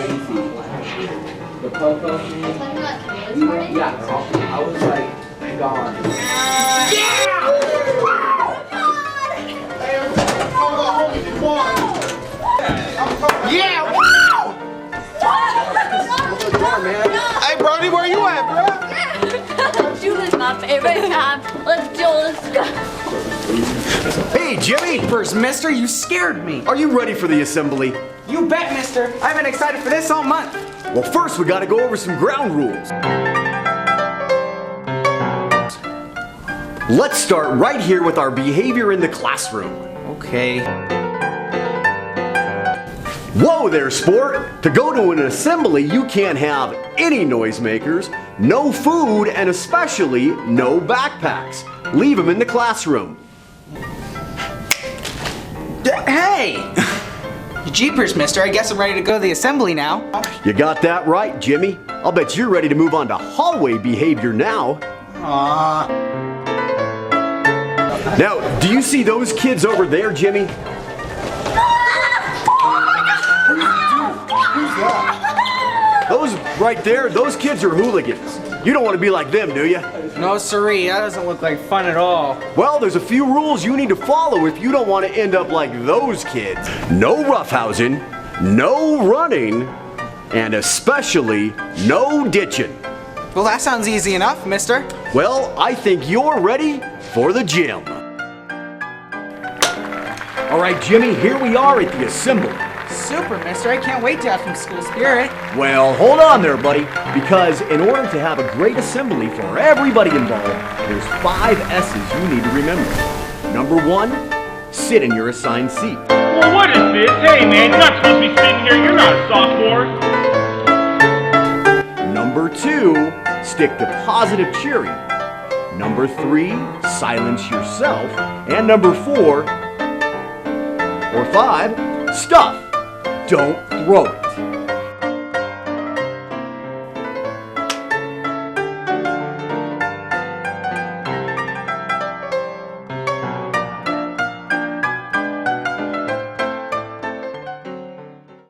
crazy. The Popo thing. Yeah, I was like gone. Yeah! Wow! Hey, Brody, where you at, bro? June is my favorite time. Let's do this. Hey, Jimmy! First, mister, you scared me. Are you ready for the assembly? You bet, mister. I've been excited for this all month. Well, first we gotta go over some ground rules. Let's start right here with our behavior in the classroom. Okay. Whoa there, sport! To go to an assembly, you can't have any noisemakers, no food, and especially no backpacks. Leave them in the classroom. Hey! Jeepers, mister. I guess I'm ready to go to the assembly now. You got that right, Jimmy. I'll bet you're ready to move on to hallway behavior now. Now, do you see those kids over there, Jimmy? Those right there, those kids are hooligans. You don't want to be like them, do you? No, siree. That doesn't look like fun at all. Well, there's a few rules you need to follow if you don't want to end up like those kids. No roughhousing, no running, and especially no ditching. Well, that sounds easy enough, mister. Well, I think you're ready for the gym. All right, Jimmy, here we are at the assembly. Super, mister. I can't wait to have some school spirit. Well, hold on there, buddy, because in order to have a great assembly for everybody involved, there's 5 S's you need to remember. Number 1, sit in your assigned seat. Well, what is this? Hey, man, you're not supposed to be sitting here. You're not a sophomore. Number 2, stick to positive cheering. Number 3, silence yourself. And number 4 or 5, stuff. Don't throw it.